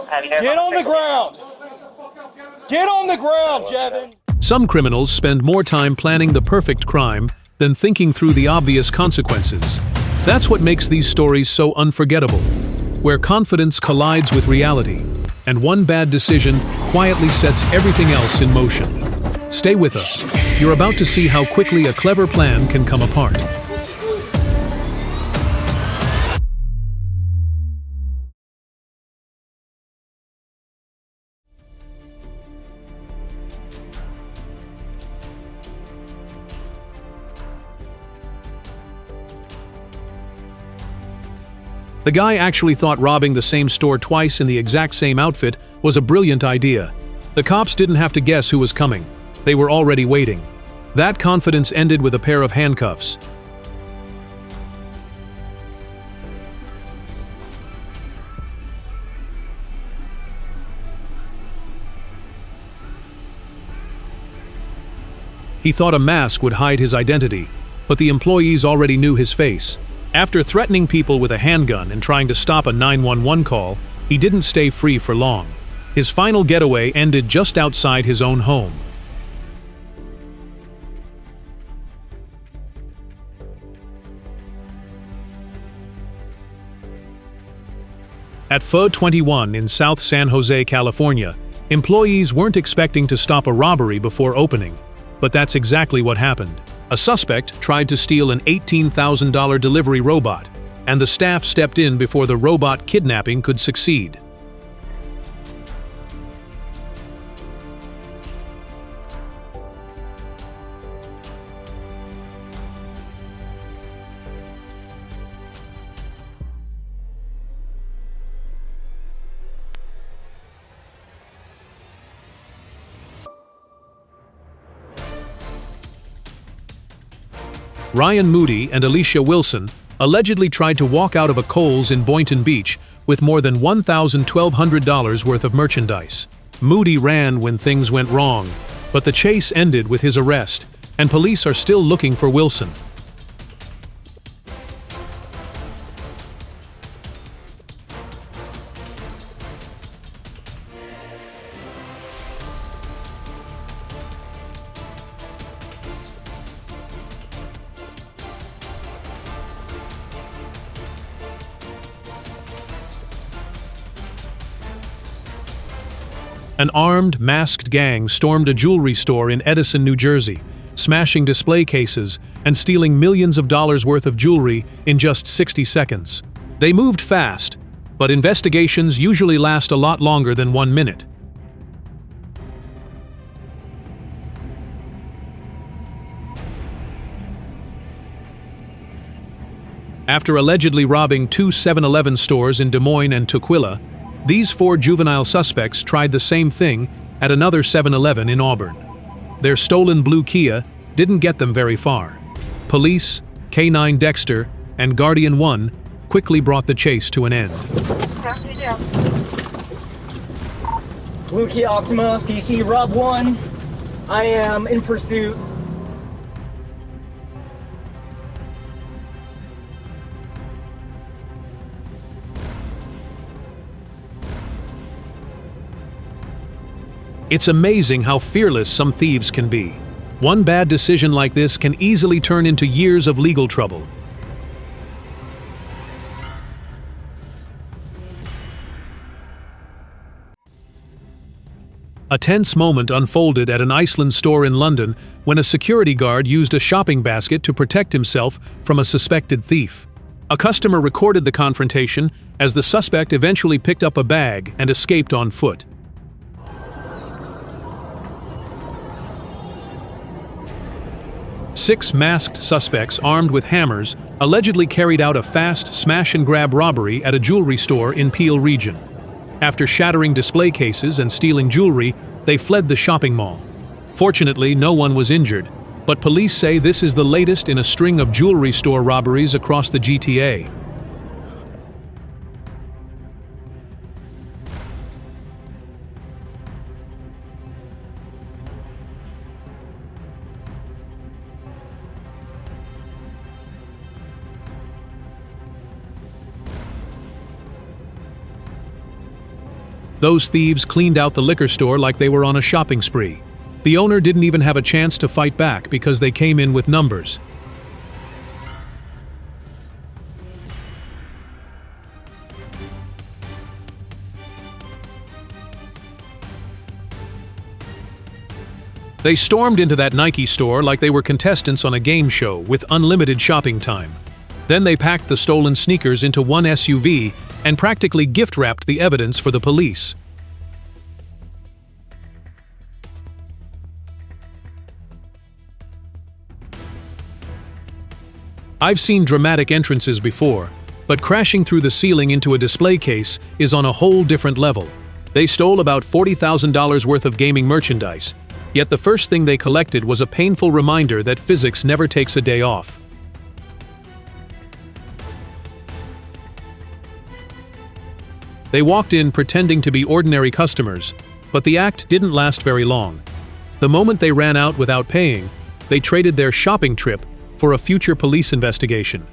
Get on the ground! Get on the ground, Jevin! Some criminals spend more time planning the perfect crime than thinking through the obvious consequences. That's what makes these stories so unforgettable, where confidence collides with reality, and one bad decision quietly sets everything else in motion. Stay with us. You're about to see how quickly a clever plan can come apart. The guy actually thought robbing the same store twice in the exact same outfit was a brilliant idea. The cops didn't have to guess who was coming. They were already waiting. That confidence ended with a pair of handcuffs. He thought a mask would hide his identity, but the employees already knew his face. After threatening people with a handgun and trying to stop a 911 call, he didn't stay free for long. His final getaway ended just outside his own home. At Pho 21 in South San Jose, California, employees weren't expecting to stop a robbery before opening, but that's exactly what happened. A suspect tried to steal an $18,000 delivery robot, and the staff stepped in before the robot kidnapping could succeed. Ryan Moody and Alicia Wilson allegedly tried to walk out of a Kohl's in Boynton Beach with more than $1,200 worth of merchandise. Moody ran when things went wrong, but the chase ended with his arrest, and police are still looking for Wilson. An armed, masked gang stormed a jewelry store in Edison, New Jersey, smashing display cases and stealing millions of dollars worth of jewelry in just 60 seconds. They moved fast, but investigations usually last a lot longer than 1 minute. After allegedly robbing 2 7-Eleven stores in Des Moines and Tukwila, these 4 juvenile suspects tried the same thing at another 7-Eleven in Auburn. Their stolen blue Kia didn't get them very far. Police, K9 Dexter, and Guardian 1 quickly brought the chase to an end. Blue Kia Optima, PC Rob 1. I am in pursuit. It's amazing how fearless some thieves can be. One bad decision like this can easily turn into years of legal trouble. A tense moment unfolded at an Iceland store in London when a security guard used a shopping basket to protect himself from a suspected thief. A customer recorded the confrontation as the suspect eventually picked up a bag and escaped on foot. Six masked suspects armed with hammers allegedly carried out a fast smash-and-grab robbery at a jewelry store in Peel region. After shattering display cases and stealing jewelry, they fled the shopping mall. Fortunately, no one was injured, but police say this is the latest in a string of jewelry store robberies across the GTA. Those thieves cleaned out the liquor store like they were on a shopping spree. The owner didn't even have a chance to fight back because they came in with numbers. They stormed into that Nike store like they were contestants on a game show with unlimited shopping time. Then they packed the stolen sneakers into one SUV and practically gift-wrapped the evidence for the police. I've seen dramatic entrances before, but crashing through the ceiling into a display case is on a whole different level. They stole about $40,000 worth of gaming merchandise, yet the first thing they collected was a painful reminder that physics never takes a day off. They walked in pretending to be ordinary customers, but the act didn't last very long. The moment they ran out without paying, they traded their shopping trip for a future police investigation.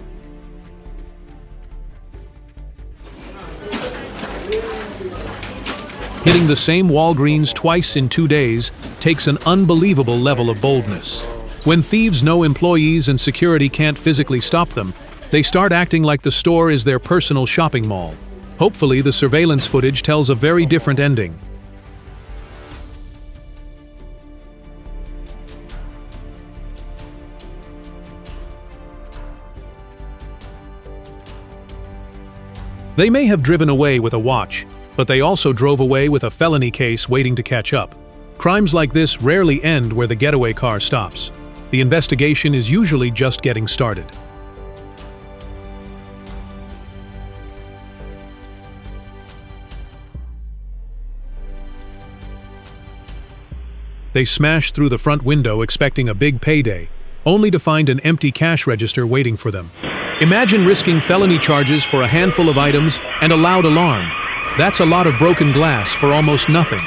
Hitting the same Walgreens twice in 2 days takes an unbelievable level of boldness. When thieves know employees and security can't physically stop them, they start acting like the store is their personal shopping mall. Hopefully, the surveillance footage tells a very different ending. They may have driven away with a watch, but they also drove away with a felony case waiting to catch up. Crimes like this rarely end where the getaway car stops. The investigation is usually just getting started. They smash through the front window expecting a big payday, only to find an empty cash register waiting for them. Imagine risking felony charges for a handful of items and a loud alarm. That's a lot of broken glass for almost nothing.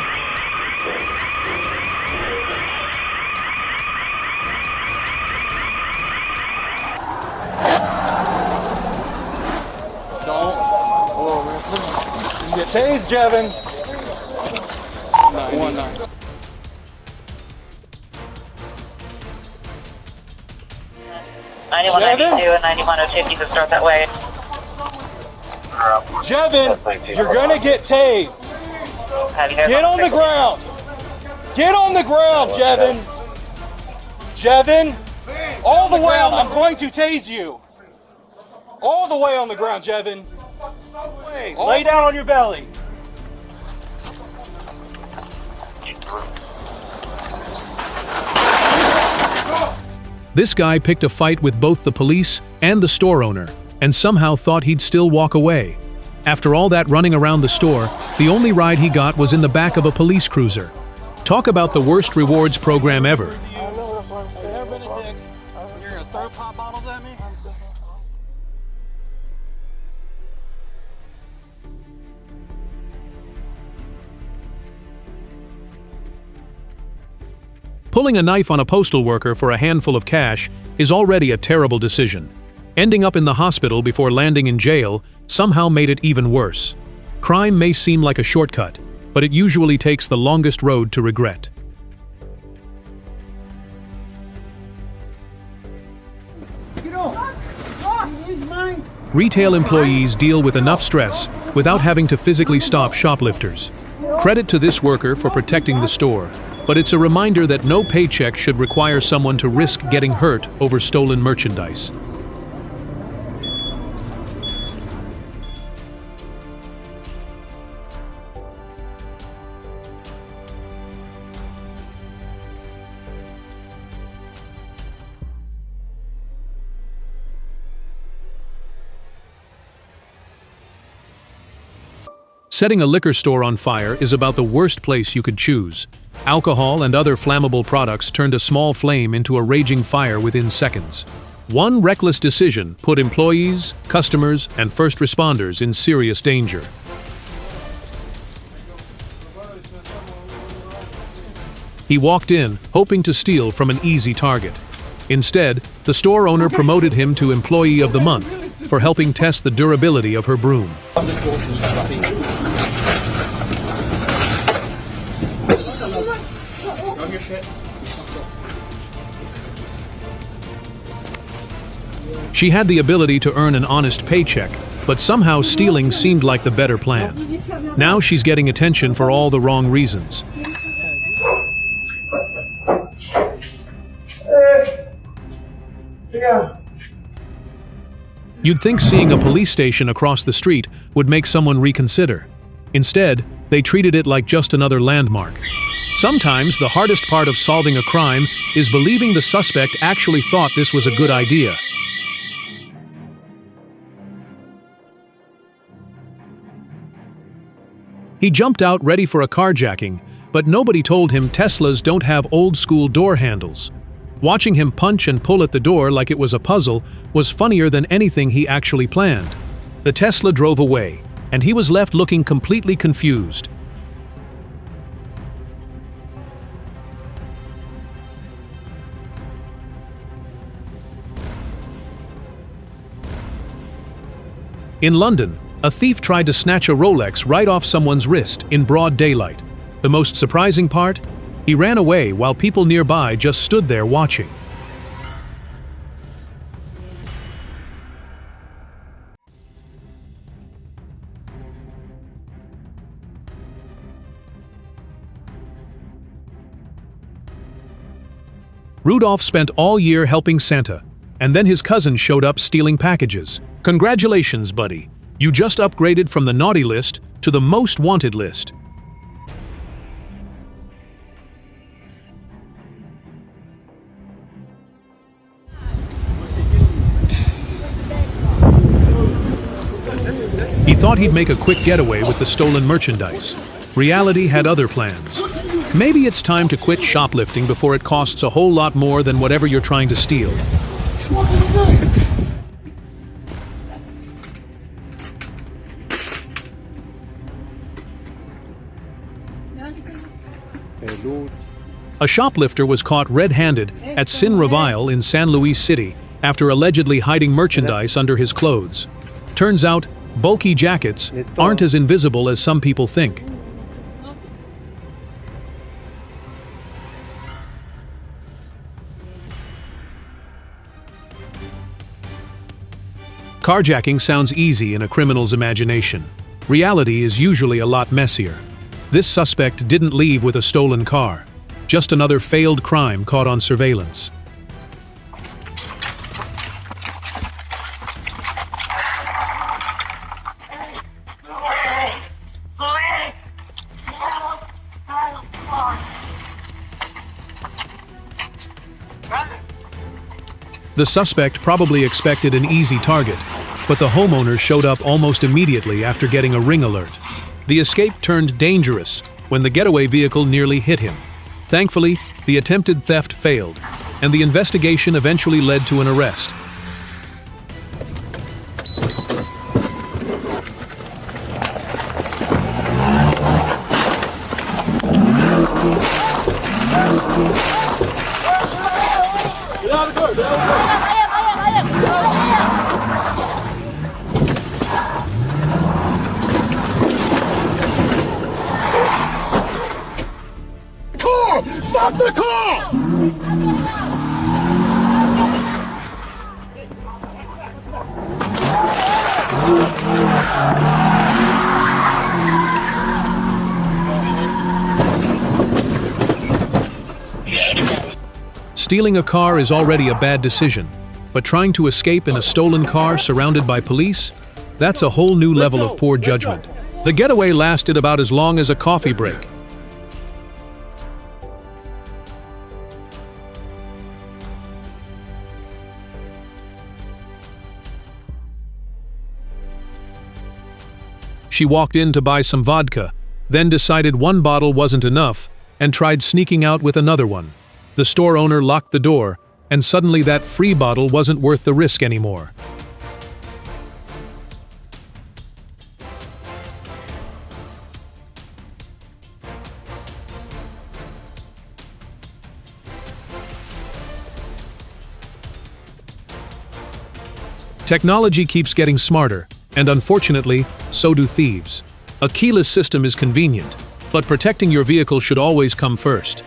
Don't. Get tased, Jevin. 919. 9192 and 91050 to start that way. Jevin, you're gonna get tased. Get on the ground. Get on the ground, Jevin. Jevin, all the way on. I'm going to tase you. All the way on the ground, Jevin. Lay down on your belly. This guy picked a fight with both the police and the store owner, and somehow thought he'd still walk away. After all that running around the store, the only ride he got was in the back of a police cruiser. Talk about the worst rewards program ever. You're gonna throw pop bottles at me? Pulling a knife on a postal worker for a handful of cash is already a terrible decision. Ending up in the hospital before landing in jail somehow made it even worse. Crime may seem like a shortcut, but it usually takes the longest road to regret. Retail employees deal with enough stress without having to physically stop shoplifters. Credit to this worker for protecting the store, but it's a reminder that no paycheck should require someone to risk getting hurt over stolen merchandise. Setting a liquor store on fire is about the worst place you could choose. Alcohol and other flammable products turned a small flame into a raging fire within seconds. One reckless decision put employees, customers, and first responders in serious danger. He walked in, hoping to steal from an easy target. Instead, the store owner promoted him to Employee of the Month for helping test the durability of her broom. She had the ability to earn an honest paycheck, but somehow stealing seemed like the better plan. Now she's getting attention for all the wrong reasons. You'd think seeing a police station across the street would make someone reconsider. Instead, they treated it like just another landmark. Sometimes the hardest part of solving a crime is believing the suspect actually thought this was a good idea. He jumped out ready for a carjacking, but nobody told him Teslas don't have old-school door handles. Watching him punch and pull at the door like it was a puzzle was funnier than anything he actually planned. The Tesla drove away, and he was left looking completely confused. In London, a thief tried to snatch a Rolex right off someone's wrist in broad daylight. The most surprising part? He ran away while people nearby just stood there watching. Rudolph spent all year helping Santa, and then his cousin showed up stealing packages. Congratulations, buddy. You just upgraded from the naughty list to the most wanted list. He thought he'd make a quick getaway with the stolen merchandise. Reality had other plans. Maybe it's time to quit shoplifting before it costs a whole lot more than whatever you're trying to steal. A shoplifter was caught red-handed at Sin Revile in San Luis City after allegedly hiding merchandise under his clothes. Turns out, bulky jackets aren't as invisible as some people think. Carjacking sounds easy in a criminal's imagination. Reality is usually a lot messier. This suspect didn't leave with a stolen car. Just another failed crime caught on surveillance. The suspect probably expected an easy target, but the homeowner showed up almost immediately after getting a ring alert. The escape turned dangerous when the getaway vehicle nearly hit him. Thankfully, the attempted theft failed, and the investigation eventually led to an arrest. Stop the car! Stealing a car is already a bad decision, but trying to escape in a stolen car surrounded by police? That's a whole new level of poor judgment. The getaway lasted about as long as a coffee break. She walked in to buy some vodka, then decided one bottle wasn't enough, and tried sneaking out with another one. The store owner locked the door, and suddenly that free bottle wasn't worth the risk anymore. Technology keeps getting smarter, and unfortunately, so do thieves. A keyless system is convenient, but protecting your vehicle should always come first.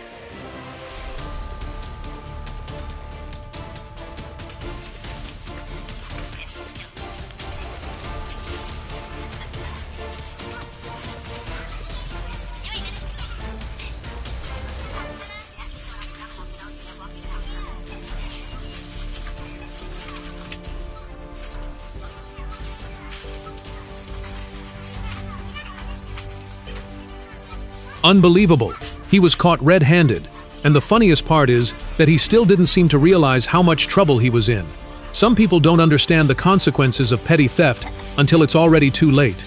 Unbelievable. He was caught red-handed. And the funniest part is that he still didn't seem to realize how much trouble he was in. Some people don't understand the consequences of petty theft until it's already too late.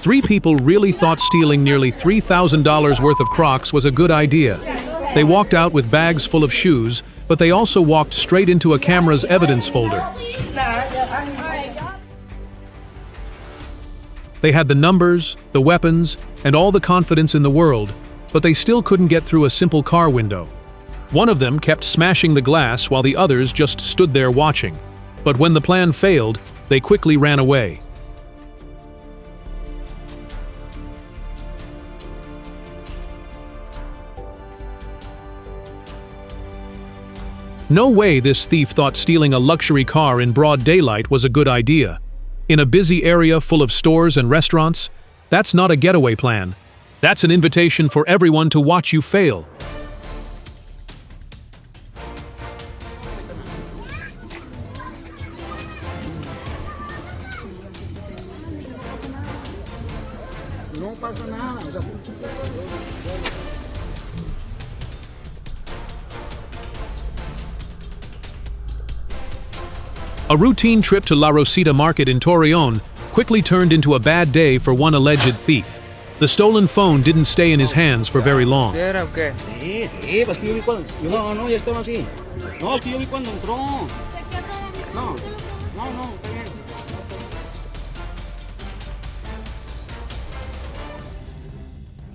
Three people really thought stealing nearly $3,000 worth of Crocs was a good idea. They walked out with bags full of shoes, but they also walked straight into a camera's evidence folder. They had the numbers, the weapons, and all the confidence in the world, but they still couldn't get through a simple car window. One of them kept smashing the glass while the others just stood there watching. But when the plan failed, they quickly ran away. No way this thief thought stealing a luxury car in broad daylight was a good idea. In a busy area full of stores and restaurants, that's not a getaway plan. That's an invitation for everyone to watch you fail. No pasa nada. O sea, A routine trip to La Rosita market in Torreon quickly turned into a bad day for one alleged thief. The stolen phone didn't stay in his hands for very long. ¿era o qué? Sí, pues que yo vi cuando... No, ya estaba así. No, es que yo vi cuando entró. No, está bien.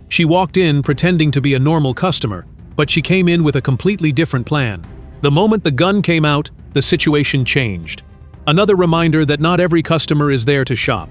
She walked in pretending to be a normal customer, but she came in with a completely different plan. The moment the gun came out, the situation changed. Another reminder that not every customer is there to shop.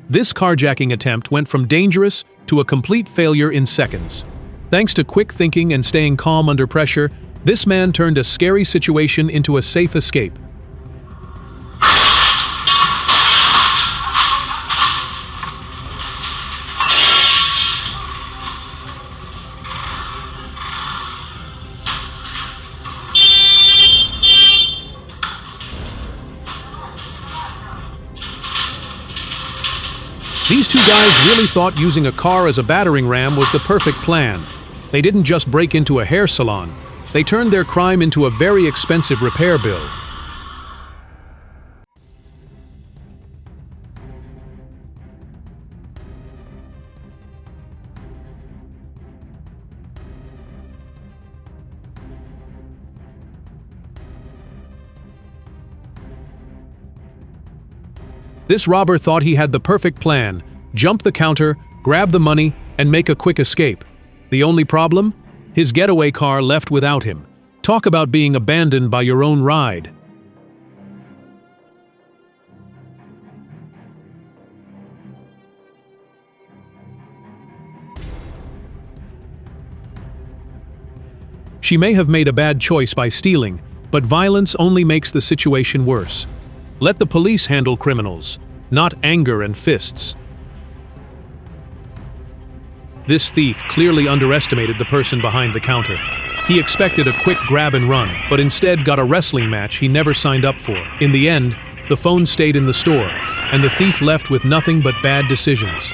This carjacking attempt went from dangerous to a complete failure in seconds. Thanks to quick thinking and staying calm under pressure, this man turned a scary situation into a safe escape. These two guys really thought using a car as a battering ram was the perfect plan. They didn't just break into a hair salon. They turned their crime into a very expensive repair bill. This robber thought he had the perfect plan: jump the counter, grab the money, and make a quick escape. The only problem? His getaway car left without him. Talk about being abandoned by your own ride. She may have made a bad choice by stealing, but violence only makes the situation worse. Let the police handle criminals, not anger and fists. This thief clearly underestimated the person behind the counter. He expected a quick grab and run, but instead got a wrestling match he never signed up for. In the end, the phone stayed in the store, and the thief left with nothing but bad decisions.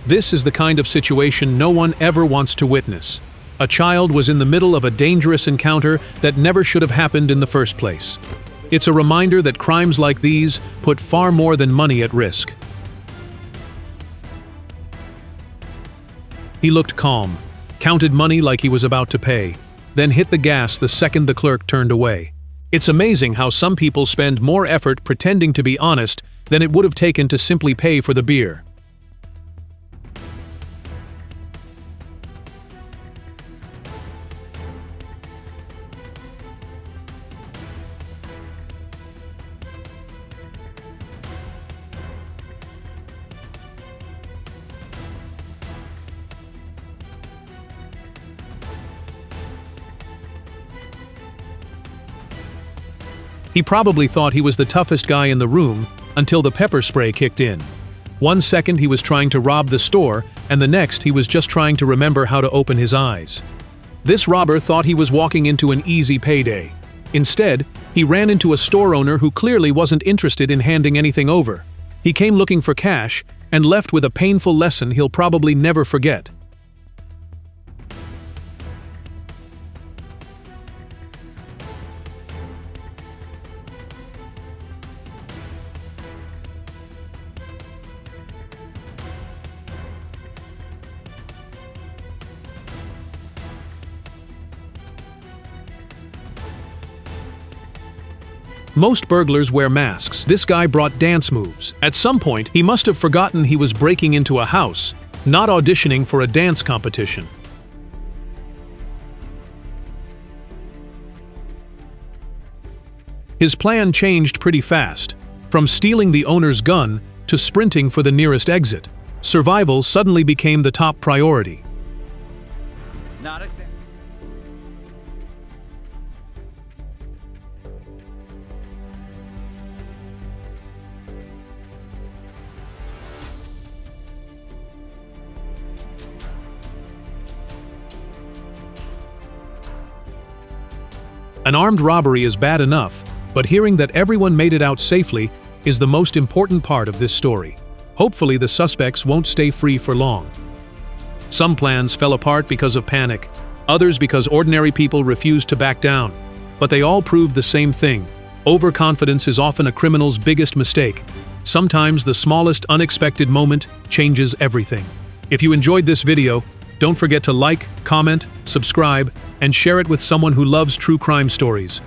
This is the kind of situation no one ever wants to witness. A child was in the middle of a dangerous encounter that never should have happened in the first place. It's a reminder that crimes like these put far more than money at risk. He looked calm, counted money like he was about to pay, then hit the gas the second the clerk turned away. It's amazing how some people spend more effort pretending to be honest than it would have taken to simply pay for the beer. He probably thought he was the toughest guy in the room until the pepper spray kicked in. 1 second he was trying to rob the store, and the next he was just trying to remember how to open his eyes. This robber thought he was walking into an easy payday. Instead, he ran into a store owner who clearly wasn't interested in handing anything over. He came looking for cash and left with a painful lesson he'll probably never forget. Most burglars wear masks. This guy brought dance moves. At some point, he must have forgotten he was breaking into a house, not auditioning for a dance competition. His plan changed pretty fast, from stealing the owner's gun to sprinting for the nearest exit. Survival suddenly became the top priority. An armed robbery is bad enough, but hearing that everyone made it out safely is the most important part of this story. Hopefully the suspects won't stay free for long. Some plans fell apart because of panic, others because ordinary people refused to back down. But they all proved the same thing. Overconfidence is often a criminal's biggest mistake. Sometimes the smallest unexpected moment changes everything. If you enjoyed this video, don't forget to like, comment, subscribe, and share it with someone who loves true crime stories.